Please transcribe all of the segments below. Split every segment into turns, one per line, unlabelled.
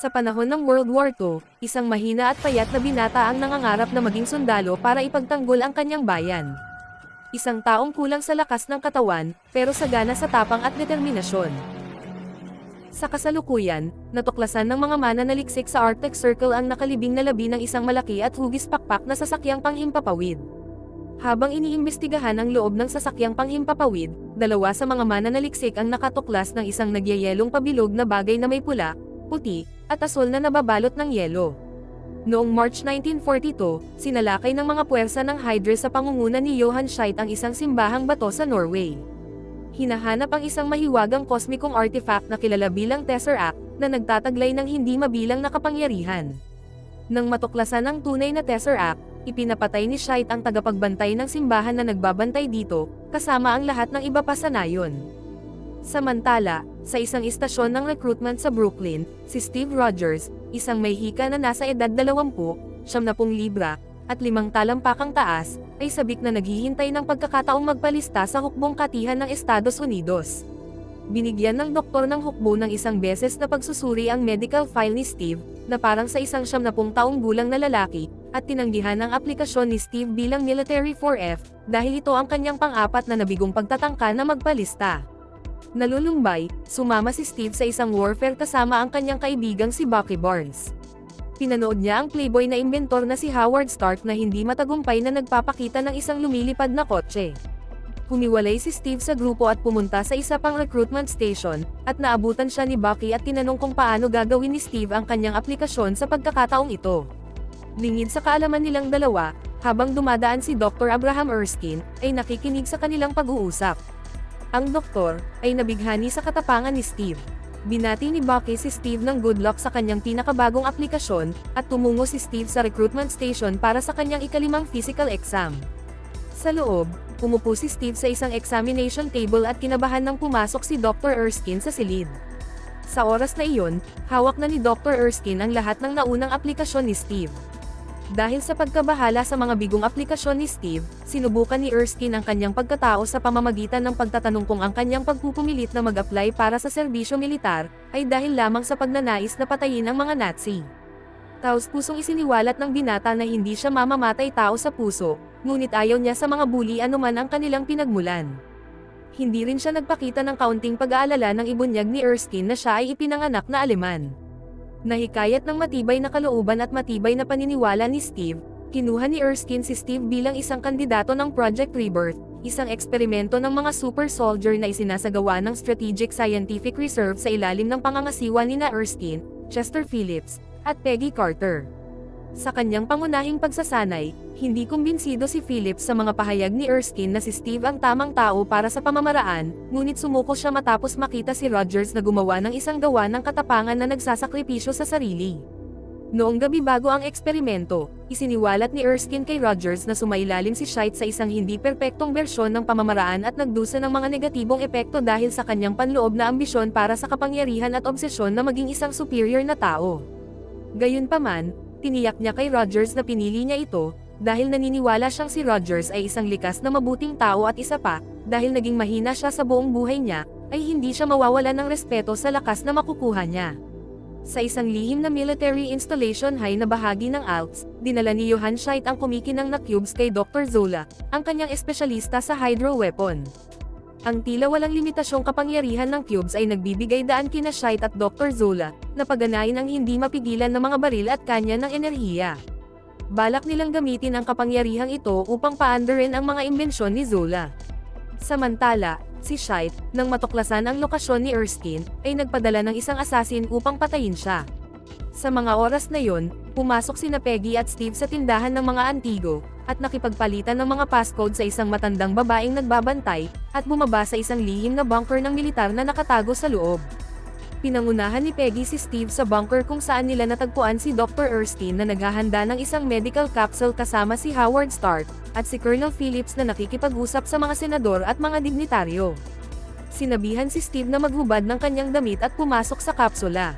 Sa panahon ng World War II, isang mahina at payat na binata ang nangangarap na maging sundalo para ipagtanggol ang kanyang bayan. Isang taong kulang sa lakas ng katawan, pero sagana sa tapang at determinasyon. Sa kasalukuyan, natuklasan ng mga mananaliksik sa Arctic Circle ang nakalibing na labi ng isang malaki at hugis pakpak na sasakyang panghimpapawid. Habang iniimbestigahan ang loob ng sasakyang panghimpapawid, dalawa sa mga mananaliksik ang nakatuklas ng isang nagyayelong pabilog na bagay na may pula, puti, at asul na nababalot ng yelo. Noong March 1942, sinalakay ng mga puwersa ng Hydra sa pangunguna ni Johan Scheidt ang isang simbahang bato sa Norway. Hinahanap ang isang mahiwagang kosmikong artifact na kilala bilang Tesseract, na nagtataglay ng hindi mabilang na kapangyarihan. Nang matuklasan ang tunay na Tesseract, ipinapatay ni Scheidt ang tagapagbantay ng simbahan na nagbabantay dito, kasama ang lahat ng iba pa sa nayon. Samantala, sa isang istasyon ng recruitment sa Brooklyn, si Steve Rogers, isang may hika na nasa edad 20, 70 libra, at 5 talampakang taas, ay sabik na naghihintay ng pagkakataong magpalista sa hukbong katihan ng Estados Unidos. Binigyan ng doktor ng hukbo ng isang beses na pagsusuri ang medical file ni Steve, na parang sa isang 70 taong gulang na lalaki, at tinanggihan ang aplikasyon ni Steve bilang Military 4F, dahil ito ang kanyang pang-apat na nabigong pagtatangka na magpalista. Nalulumbay, sumama si Steve sa isang warfare kasama ang kanyang kaibigang si Bucky Barnes. Pinanood niya ang playboy na inventor na si Howard Stark na hindi matagumpay na nagpapakita ng isang lumilipad na kotse. Humiwalay si Steve sa grupo at pumunta sa isa pang recruitment station, at naabutan siya ni Bucky at tinanong kung paano gagawin ni Steve ang kanyang aplikasyon sa pagkakataong ito. Lingid sa kaalaman nilang dalawa, habang dumadaan si Dr. Abraham Erskine, ay nakikinig sa kanilang pag-uusap. Ang doktor, ay nabighani sa katapangan ni Steve. Binati ni Bucky si Steve ng good luck sa kanyang pinakabagong aplikasyon, at tumungo si Steve sa recruitment station para sa kanyang ikalimang physical exam. Sa loob, umupo si Steve sa isang examination table at kinabahan nang pumasok si Dr. Erskine sa silid. Sa oras na iyon, hawak na ni Dr. Erskine ang lahat ng naunang aplikasyon ni Steve. Dahil sa pagkabahala sa mga bigong aplikasyon ni Steve, sinubukan ni Erskine ang kanyang pagkatao sa pamamagitan ng pagtatanong kung ang kanyang pagpupumilit na mag-apply para sa serbisyo militar, ay dahil lamang sa pagnanais na patayin ang mga Nazi. Taos-pusong isiniwalat ng binata na hindi siya mamamatay tao sa puso, ngunit ayaw niya sa mga bully anuman ang kanilang pinagmulan. Hindi rin siya nagpakita ng kaunting pag-aalala nang ibunyag ni Erskine na siya ay ipinanganak na Aleman. Nahikayat ng matibay na kalooban at matibay na paniniwala ni Steve, kinuha ni Erskine si Steve bilang isang kandidato ng Project Rebirth, isang eksperimento ng mga super soldier na isinasagawa ng Strategic Scientific Reserve sa ilalim ng pangangasiwa ni Erskine, Chester Phillips, at Peggy Carter. Sa kanyang pangunahing pagsasanay, hindi kumbinsido si Phillips sa mga pahayag ni Erskine na si Steve ang tamang tao para sa pamamaraan, ngunit sumuko siya matapos makita si Rogers na gumawa ng isang gawa ng katapangan na nagsasakripisyo sa sarili. Noong gabi bago ang eksperimento, isiniwalat ni Erskine kay Rogers na sumailalim si Scheidt sa isang hindi perpektong bersyon ng pamamaraan at nagdusa ng mga negatibong epekto dahil sa kanyang panloob na ambisyon para sa kapangyarihan at obsesyon na maging isang superior na tao. Gayunpaman, tiniyak niya kay Rogers na pinili niya ito, dahil naniniwala siyang si Rogers ay isang likas na mabuting tao at isa pa, dahil naging mahina siya sa buong buhay niya, ay hindi siya mawawalan ng respeto sa lakas na makukuha niya. Sa isang lihim na military installation high na bahagi ng Alps, dinala ni Johan Scheidt ang kumikinang na cubes kay Dr. Zola, ang kanyang espesyalista sa hydro weapon. Ang tila walang limitasyong kapangyarihan ng cubes ay nagbibigay daan kina Scheidt at Dr. Zola, na paganayin ang hindi mapigilan ng mga baril at kanya ng enerhiya. Balak nilang gamitin ang kapangyarihang ito upang paandarin ang mga imbensyon ni Zola. Samantala, si Scheidt, nang matuklasan ang lokasyon ni Erskine, ay nagpadala ng isang assassin upang patayin siya. Sa mga oras na yon, pumasok sina Peggy at Steve sa tindahan ng mga antigo, at nakipagpalitan ng mga passcode sa isang matandang babaeng nagbabantay, at bumaba sa isang lihim na bunker ng militar na nakatago sa loob. Pinangunahan ni Peggy si Steve sa bunker kung saan nila natagpuan si Dr. Erskine na naghahanda ng isang medical capsule kasama si Howard Stark, at si Colonel Phillips na nakikipag-usap sa mga senador at mga dignitaryo. Sinabihan si Steve na maghubad ng kanyang damit at pumasok sa kapsula.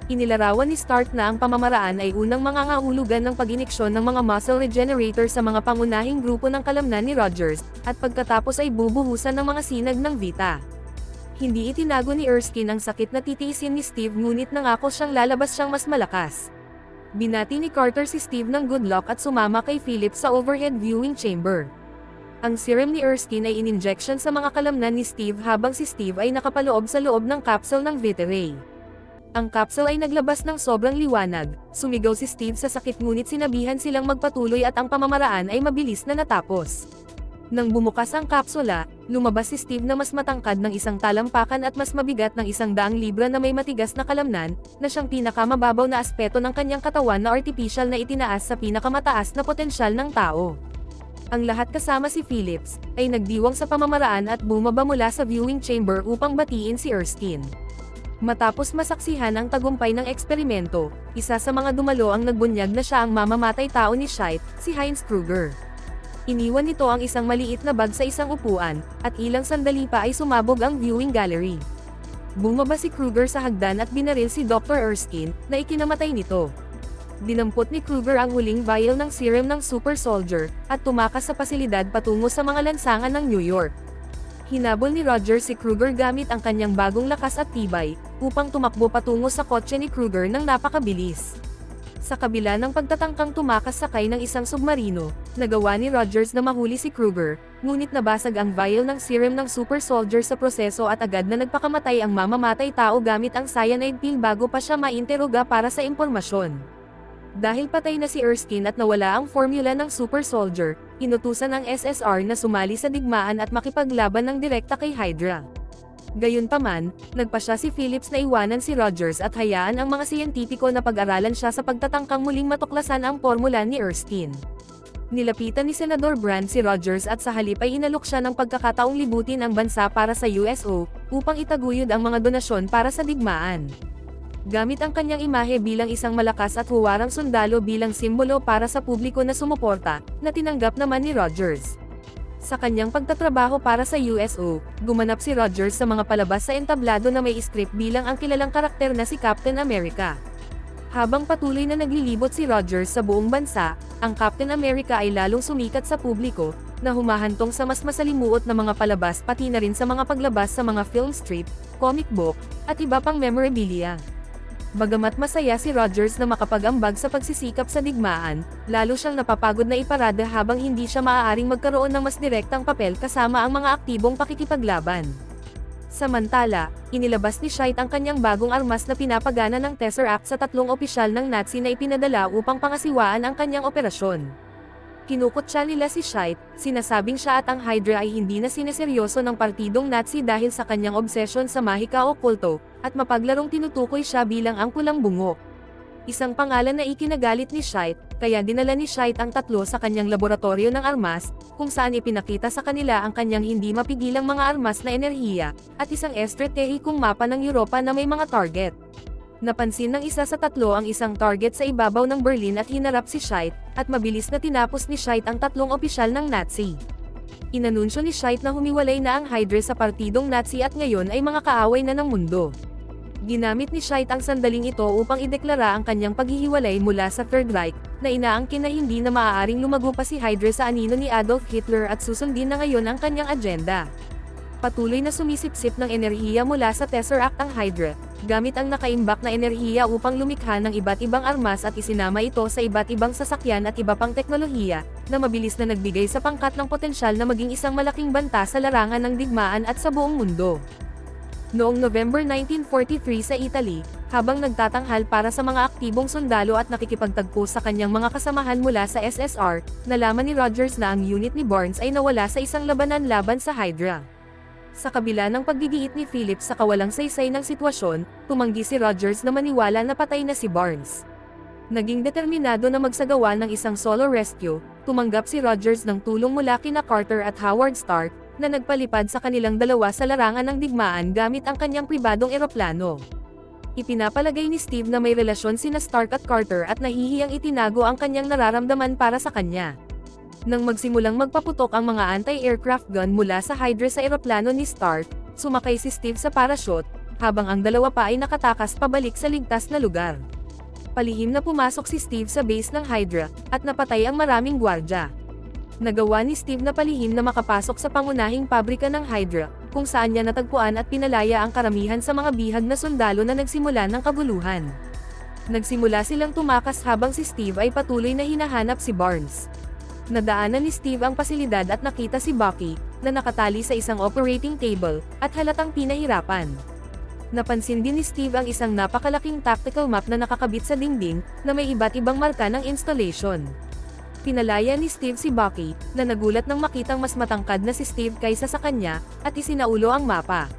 Inilarawan ni Stark na ang pamamaraan ay unang mangangahulugan ng pag-iniksyon ng mga muscle regenerator sa mga pangunahing grupo ng kalamnan ni Rogers, at pagkatapos ay bubuhusan ng mga sinag ng Vita. Hindi itinago ni Erskine ang sakit na titiisin ni Steve ngunit nangako siyang lalabas siyang mas malakas. Binati ni Carter si Steve ng good luck at sumama kay Philip sa overhead viewing chamber. Ang serum ni Erskine ay in-injection sa mga kalamnan ni Steve habang si Steve ay nakapaloob sa loob ng capsule ng Vitaray. Ang capsule ay naglabas ng sobrang liwanag, sumigaw si Steve sa sakit ngunit sinabihan silang magpatuloy at ang pamamaraan ay mabilis na natapos. Nang bumukas ang kapsula, lumabas si Steve na mas matangkad ng isang talampakan at mas mabigat ng 100 libra na may matigas na kalamnan, na siyang pinakamababaw na aspeto ng kanyang katawan na artificial na itinaas sa pinakamataas na potensyal ng tao. Ang lahat kasama si Phillips, ay nagdiwang sa pamamaraan at bumaba mula sa viewing chamber upang batiin si Erskine. Matapos masaksihan ang tagumpay ng eksperimento, isa sa mga dumalo ang nagbunyag na siya ang mamamatay tao ni Scheidt, si Heinz Kruger. Iniwan nito ang isang maliit na bag sa isang upuan, at ilang sandali pa ay sumabog ang viewing gallery. Bumaba si Kruger sa hagdan at binaril si Dr. Erskine, na ikinamatay nito. Dinampot ni Kruger ang huling vial ng serum ng super soldier, at tumakas sa pasilidad patungo sa mga lansangan ng New York. Hinabol ni Roger si Kruger gamit ang kanyang bagong lakas at tibay, upang tumakbo patungo sa kotse ni Kruger ng napakabilis. Sa kabila ng pagtatangkang tumakas sakay ng isang submarino, nagawa ni Rogers na mahuli si Kruger, ngunit nabasag ang vial ng serum ng super soldier sa proseso at agad na nagpakamatay ang mamamatay tao gamit ang cyanide pill bago pa siya mainteroga para sa impormasyon. Dahil patay na si Erskine at nawala ang formula ng super soldier, inutusan ang SSR na sumali sa digmaan at makipaglaban ng direkta kay Hydra. Gayunpaman, nagpasya si Phillips na iwanan si Rogers at hayaan ang mga siyentipiko na pag-aralan siya sa pagtatangkang muling matuklasan ang formula ni Erskine. Nilapitan ni Senador Brand si Rogers at sa halip ay inalok siya ng pagkakataong libutin ang bansa para sa USO, upang itaguyod ang mga donasyon para sa digmaan. Gamit ang kanyang imahe bilang isang malakas at huwarang sundalo bilang simbolo para sa publiko na sumuporta, na tinanggap naman ni Rogers. Sa kanyang pagtatrabaho para sa USO, gumanap si Rogers sa mga palabas sa entablado na may script bilang ang kilalang karakter na si Captain America. Habang patuloy na naglilibot si Rogers sa buong bansa, ang Captain America ay lalong sumikat sa publiko, na humahantong sa mas masalimuot na mga palabas pati na rin sa mga paglabas sa mga film strip, comic book, at iba pang memorabilia. Bagamat masaya si Rogers na makapag-ambag sa pagsisikap sa digmaan, lalo siyang napapagod na iparada habang hindi siya maaaring magkaroon ng mas direktang papel kasama ang mga aktibong pakikipaglaban. Samantala, inilabas ni Scheidt ang kanyang bagong armas na pinapagana ng Tesseract sa 3 opisyal ng Nazi na ipinadala upang pangasiwaan ang kanyang operasyon. Kinukutya nila si Scheidt, sinasabing siya at ang Hydra ay hindi na sineseryoso ng partidong Nazi dahil sa kanyang obsesyon sa mahika o kulto, at mapaglarong tinutukoy siya bilang ang pulang bungok. Isang pangalan na ikinagalit ni Scheidt, kaya dinala ni Scheidt ang 3 sa kanyang laboratorio ng armas, kung saan ipinakita sa kanila ang kanyang hindi mapigilang mga armas na enerhiya, at isang estratehikong mapa ng Europa na may mga target. Napansin ng isa sa 3 ang isang target sa ibabaw ng Berlin at hinarap si Scheidt, at mabilis na tinapos ni Scheidt ang 3 opisyal ng Nazi. Inanunsyo ni Scheidt na humiwalay na ang Hydra sa partidong Nazi at ngayon ay mga kaaway na ng mundo. Ginamit ni Scheidt ang sandaling ito upang ideklara ang kanyang paghihiwalay mula sa Third Reich, na inaangkin na hindi na maaaring lumago pa si Hydra sa anino ni Adolf Hitler at susundin na ngayon ang kanyang agenda. Patuloy na sumisipsip ng enerhiya mula sa Tesseract ang Hydra, gamit ang nakaimbak na enerhiya upang lumikha ng iba't ibang armas at isinama ito sa iba't ibang sasakyan at iba pang teknolohiya, na mabilis na nagbigay sa pangkat ng potensyal na maging isang malaking banta sa larangan ng digmaan at sa buong mundo. Noong November 1943 sa Italy, habang nagtatanghal para sa mga aktibong sundalo at nakikipagtagpo sa kanyang mga kasamahan mula sa SSR, nalaman ni Rogers na ang unit ni Barnes ay nawala sa isang labanan laban sa Hydra. Sa kabila ng paggigiit ni Phillips sa kawalang saysay ng sitwasyon, tumanggi si Rogers na maniwala na patay na si Barnes. Naging determinado na magsagawa ng isang solo rescue, tumanggap si Rogers ng tulong mula kina Carter at Howard Stark, na nagpalipad sa kanilang dalawa sa larangan ng digmaan gamit ang kanyang pribadong eroplano. Ipinapalagay ni Steve na may relasyon sina Stark at Carter at nahihiyang itinago ang kanyang nararamdaman para sa kanya. Nang magsimulang magpaputok ang mga anti-aircraft gun mula sa Hydra sa eroplano ni Stark, sumakay si Steve sa parachute, habang ang dalawa pa ay nakatakas pabalik sa ligtas na lugar. Palihim na pumasok si Steve sa base ng Hydra, at napatay ang maraming gwardya. Nagawa ni Steve na palihim na makapasok sa pangunahing pabrika ng Hydra, kung saan niya natagpuan at pinalaya ang karamihan sa mga bihag na sundalo na nagsimula ng kabuluhan. Nagsimula silang tumakas habang si Steve ay patuloy na hinahanap si Barnes. Nadaanan ni Steve ang pasilidad at nakita si Bucky, na nakatali sa isang operating table, at halatang pinahirapan. Napansin din ni Steve ang isang napakalaking tactical map na nakakabit sa dingding, na may iba't ibang marka ng installation. Pinalaya ni Steve si Bucky, na nagulat nang makitang mas matangkad na si Steve kaysa sa kanya, at isinaulo ang mapa.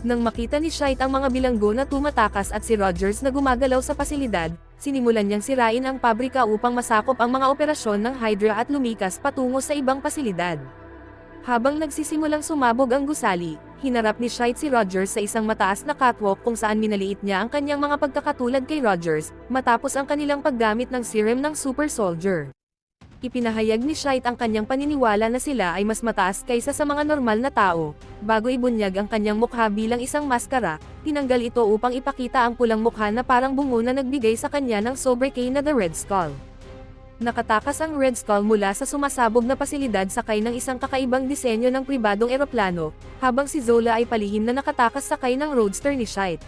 Nang makita ni Scheidt ang mga bilanggo na tumatakas at si Rogers na gumagalaw sa pasilidad, sinimulan niyang sirain ang pabrika upang masakop ang mga operasyon ng Hydra at lumikas patungo sa ibang pasilidad. Habang nagsisimulang sumabog ang gusali, hinarap ni Scheidt si Rogers sa isang mataas na catwalk kung saan minaliit niya ang kanyang mga pagkakatulad kay Rogers, matapos ang kanilang paggamit ng serum ng Super Soldier. Ipinahayag ni Scheidt ang kanyang paniniwala na sila ay mas mataas kaysa sa mga normal na tao. Bago ibunyag ang kanyang mukha bilang isang maskara, tinanggal ito upang ipakita ang pulang mukha na parang bungo na nagbigay sa kanya ng sobriquet na The Red Skull. Nakatakas ang Red Skull mula sa sumasabog na pasilidad sakay ng isang kakaibang disenyo ng pribadong eroplano, habang si Zola ay palihim na nakatakas sakay ng roadster ni Scheidt.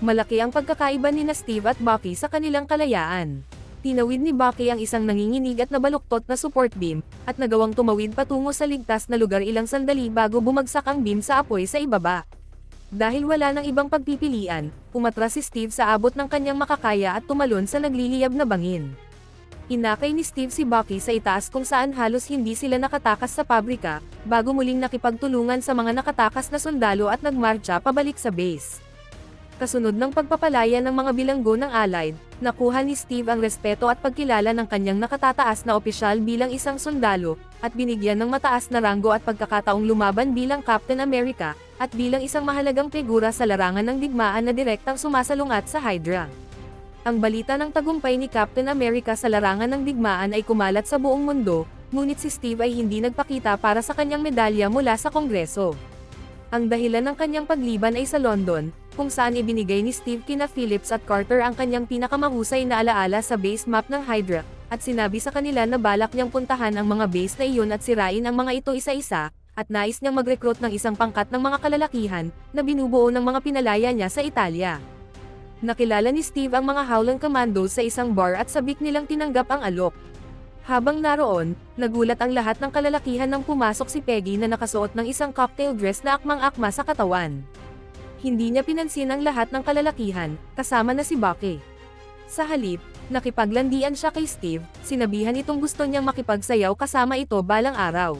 Malaki ang pagkakaiba ni Steve at Bucky sa kanilang kalayaan. Tinawid ni Bucky ang isang nanginginig at nabaluktot na support beam, at nagawang tumawid patungo sa ligtas na lugar ilang sandali bago bumagsak ang beam sa apoy sa ibaba. Dahil wala nang ibang pagpipilian, umatras si Steve sa abot ng kanyang makakaya at tumalon sa nagliliyab na bangin. Inakay ni Steve si Bucky sa itaas kung saan halos hindi sila nakatakas sa pabrika, bago muling nakipagtulungan sa mga nakatakas na sundalo at nagmarcha pabalik sa base. Kasunod ng pagpapalaya ng mga bilanggo ng Allied, nakuha ni Steve ang respeto at pagkilala ng kanyang nakatataas na opisyal bilang isang sundalo, at binigyan ng mataas na ranggo at pagkakataong lumaban bilang Captain America, at bilang isang mahalagang figura sa larangan ng digmaan na direktang sumasalungat sa Hydra. Ang balita ng tagumpay ni Captain America sa larangan ng digmaan ay kumalat sa buong mundo, ngunit si Steve ay hindi nagpakita para sa kanyang medalya mula sa Kongreso. Ang dahilan ng kanyang pagliban ay sa London, kung saan ibinigay ni Steve kina Phillips at Carter ang kanyang pinakamahusay na alaala sa base map ng Hydra, at sinabi sa kanila na balak niyang puntahan ang mga base na iyon at sirain ang mga ito isa-isa, at nais niyang mag-recruit ng isang pangkat ng mga kalalakihan, na binubuo ng mga pinalaya niya sa Italia. Nakilala ni Steve ang mga Howland Commandos sa isang bar at sabik nilang tinanggap ang alok. Habang naroon, nagulat ang lahat ng kalalakihan nang pumasok si Peggy na nakasuot ng isang cocktail dress na akmang-akma sa katawan. Hindi niya pinansin ang lahat ng kalalakihan, kasama na si Bucky. Sa halip, nakipaglandian siya kay Steve, sinabihan itong gusto niyang makipagsayaw kasama ito balang araw.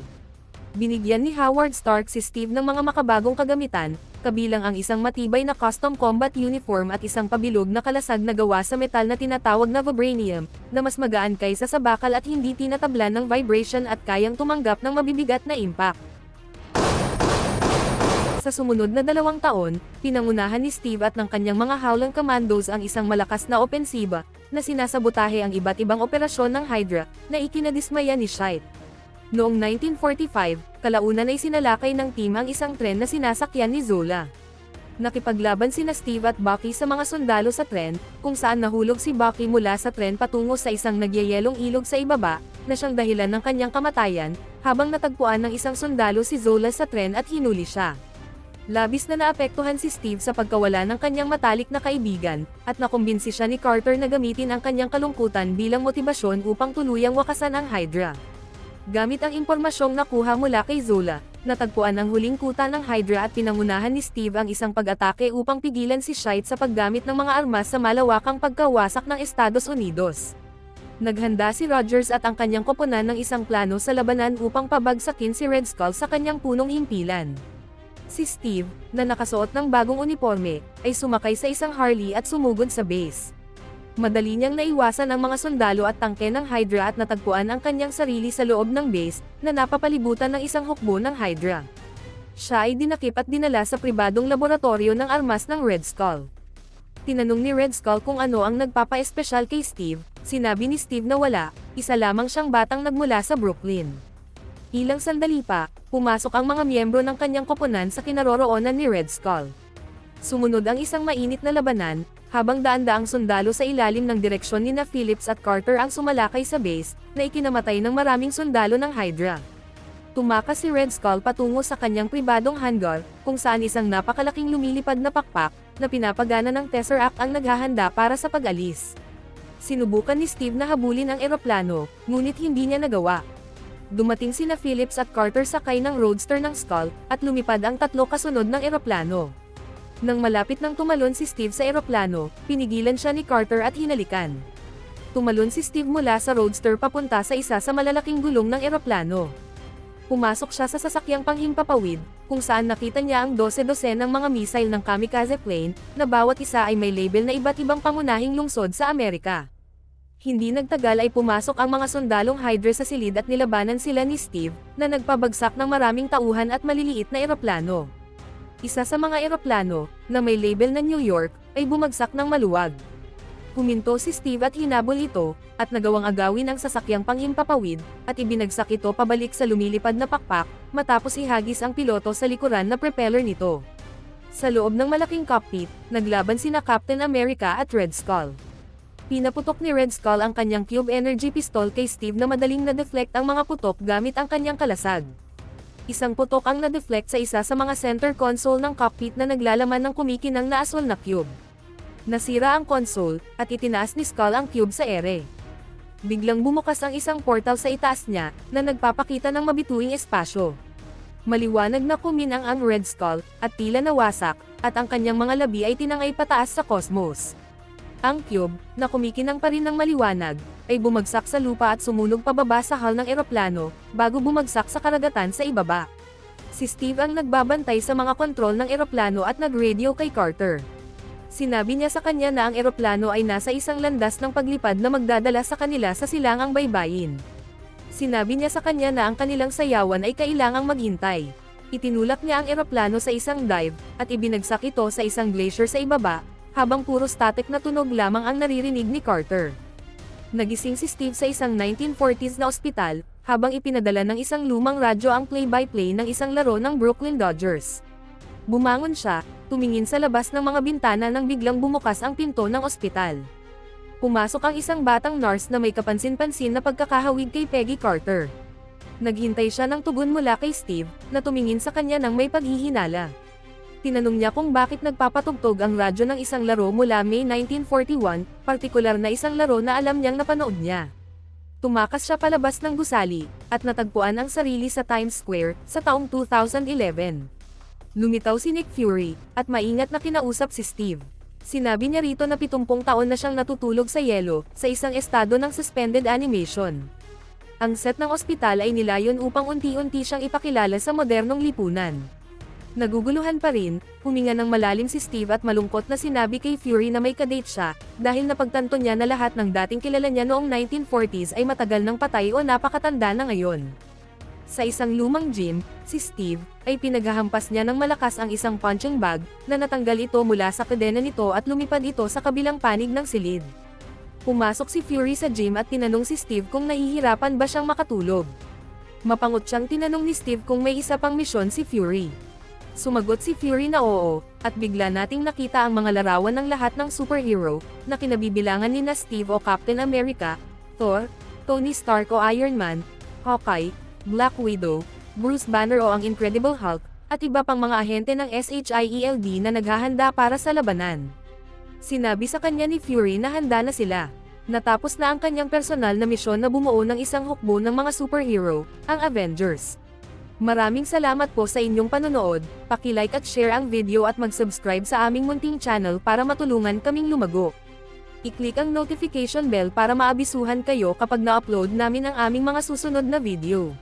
Binigyan ni Howard Stark si Steve ng mga makabagong kagamitan, kabilang ang isang matibay na custom combat uniform at isang pabilog na kalasag na gawa sa metal na tinatawag na vibranium, na mas magaan kaysa sa bakal at hindi tinatablan ng vibration at kayang tumanggap ng mabibigat na impact. Sa sumunod na 2 taon, pinangunahan ni Steve at ng kanyang mga Howland Commandos ang isang malakas na opensiba, na sinasabotahe ang iba't ibang operasyon ng Hydra, na ikinadismaya ni Scheidt. Noong 1945, kalaunan ay sinalakay ng team ang isang tren na sinasakyan ni Zola. Nakipaglaban sina Steve at Bucky sa mga sundalo sa tren, kung saan nahulog si Bucky mula sa tren patungo sa isang nagyayelong ilog sa ibaba, na siyang dahilan ng kanyang kamatayan, habang natagpuan ng isang sundalo si Zola sa tren at hinuli siya. Labis na naapektuhan si Steve sa pagkawala ng kanyang matalik na kaibigan, at nakumbinsi siya ni Carter na gamitin ang kanyang kalungkutan bilang motibasyon upang tuluyang wakasan ang Hydra. Gamit ang impormasyong nakuha mula kay Zola, natagpuan ang huling kuta ng Hydra at pinangunahan ni Steve ang isang pag-atake upang pigilan si Scheidt sa paggamit ng mga armas sa malawakang pagkawasak ng Estados Unidos. Naghanda si Rogers at ang kanyang koponan ng isang plano sa labanan upang pabagsakin si Red Skull sa kanyang punong himpilan. Si Steve, na nakasuot ng bagong uniforme, ay sumakay sa isang Harley at sumugod sa base. Madali niyang naiwasan ang mga sundalo at tangke ng Hydra at natagpuan ang kanyang sarili sa loob ng base, na napapalibutan ng isang hukbo ng Hydra. Siya ay dinakip at dinala sa pribadong laboratorio ng armas ng Red Skull. Tinanong ni Red Skull kung ano ang nagpapa-espesyal kay Steve, sinabi ni Steve na wala, isa lamang siyang batang nagmula sa Brooklyn. Ilang sandali pa, pumasok ang mga miyembro ng kanyang koponan sa kinaroroonan ni Red Skull. Sumunod ang isang mainit na labanan, habang daan-daang sundalo sa ilalim ng direksyon ni Phillips at Carter ang sumalakay sa base, na ikinamatay ng maraming sundalo ng Hydra. Tumakas si Red Skull patungo sa kanyang pribadong hangar, kung saan isang napakalaking lumilipad na pakpak, na pinapagana ng Tesseract ang naghahanda para sa pag-alis. Sinubukan ni Steve na habulin ang eroplano, ngunit hindi niya nagawa. Dumating sina Phillips at Carter sakay ng roadster ng Skull, at lumipad ang tatlo kasunod ng eroplano. Nang malapit nang tumalon si Steve sa eroplano, pinigilan siya ni Carter at hinalikan. Tumalon si Steve mula sa roadster papunta sa isa sa malalaking gulong ng eroplano. Pumasok siya sa sasakyang panghimpapawid, kung saan nakita niya ang 12 ng mga missile ng kamikaze plane, na bawat isa ay may label na iba't ibang pangunahing lungsod sa Amerika. Hindi nagtagal ay pumasok ang mga sundalong Hydra sa silid at nilabanan sila ni Steve, na nagpabagsak ng maraming tauhan at maliliit na eroplano. Isa sa mga eroplano, na may label na New York, ay bumagsak ng maluwag. Huminto si Steve at hinabol ito, at nagawang agawin ang sasakyang panghimpapawid, at ibinagsak ito pabalik sa lumilipad na pakpak, matapos ihagis ang piloto sa likuran na propeller nito. Sa loob ng malaking cockpit, naglaban sina Captain America at Red Skull. Pinaputok ni Red Skull ang kanyang cube energy pistol kay Steve na madaling na-deflect ang mga putok gamit ang kanyang kalasag. Isang putok ang na-deflect sa isa sa mga center console ng cockpit na naglalaman ng kumikinang na aswal na cube. Nasira ang console, at itinaas ni Skull ang cube sa ere. Biglang bumukas ang isang portal sa itaas niya, na nagpapakita ng mabituing espasyo. Maliwanag na kuminang ang Red Skull, at tila nawasak, at ang kanyang mga labi ay tinangay pataas sa cosmos. Ang cube, na kumikinang pa rin ng maliwanag, ay bumagsak sa lupa at sumunog pababa sa hull ng eroplano, bago bumagsak sa karagatan sa ibaba. Si Steve ang nagbabantay sa mga kontrol ng eroplano at nag-radio kay Carter. Sinabi niya sa kanya na ang eroplano ay nasa isang landas ng paglipad na magdadala sa kanila sa silangang baybayin. Sinabi niya sa kanya na ang kanilang sayawan ay kailangang maghintay. Itinulak niya ang eroplano sa isang dive, at ibinagsak ito sa isang glacier sa ibaba, habang puro static na tunog lamang ang naririnig ni Carter. Nagising si Steve sa isang 1940s na ospital, habang ipinadala ng isang lumang radyo ang play-by-play ng isang laro ng Brooklyn Dodgers. Bumangon siya, tumingin sa labas ng mga bintana nang biglang bumukas ang pinto ng ospital. Pumasok ang isang batang nurse na may kapansin-pansin na pagkakahawig kay Peggy Carter. Naghintay siya ng tugon mula kay Steve, na tumingin sa kanya ng may paghihinala. Tinanong niya kung bakit nagpapatugtog ang radyo ng isang laro mula May 1941, partikular na isang laro na alam niyang napanood niya. Tumakas siya palabas ng gusali, at natagpuan ang sarili sa Times Square, sa taong 2011. Lumitaw si Nick Fury, at maingat na kinausap si Steve. Sinabi niya rito na 70 taon na siyang natutulog sa yelo, sa isang estado ng suspended animation. Ang set ng ospital ay nilayon upang unti-unti siyang ipakilala sa modernong lipunan. Naguguluhan pa rin, huminga ng malalim si Steve at malungkot na sinabi kay Fury na may kadate siya, dahil napagtanto niya na lahat ng dating kilala niya noong 1940s ay matagal nang patay o napakatanda na ngayon. Sa isang lumang gym, si Steve, ay pinaghahampas niya ng malakas ang isang punching bag, na natanggal ito mula sa kadena nito at lumipad ito sa kabilang panig ng silid. Pumasok si Fury sa gym at tinanong si Steve kung nahihirapan ba siyang makatulog. Mapangot siyang tinanong ni Steve kung may isa pang misyon si Fury. Sumagot si Fury na oo, at bigla nating nakita ang mga larawan ng lahat ng superhero, na kinabibilangan ni na Steve o Captain America, Thor, Tony Stark o Iron Man, Hawkeye, Black Widow, Bruce Banner o ang Incredible Hulk, at iba pang mga ahente ng SHIELD na naghahanda para sa labanan. Sinabi sa kanya ni Fury na handa na sila. Natapos na ang kanyang personal na misyon na bumuo ng isang hukbo ng mga superhero, ang Avengers. Maraming salamat po sa inyong panonood, paki-like at share ang video at mag-subscribe sa aming munting channel para matulungan kaming lumago. I-click ang notification bell para maabisuhan kayo kapag na-upload namin ang aming mga susunod na video.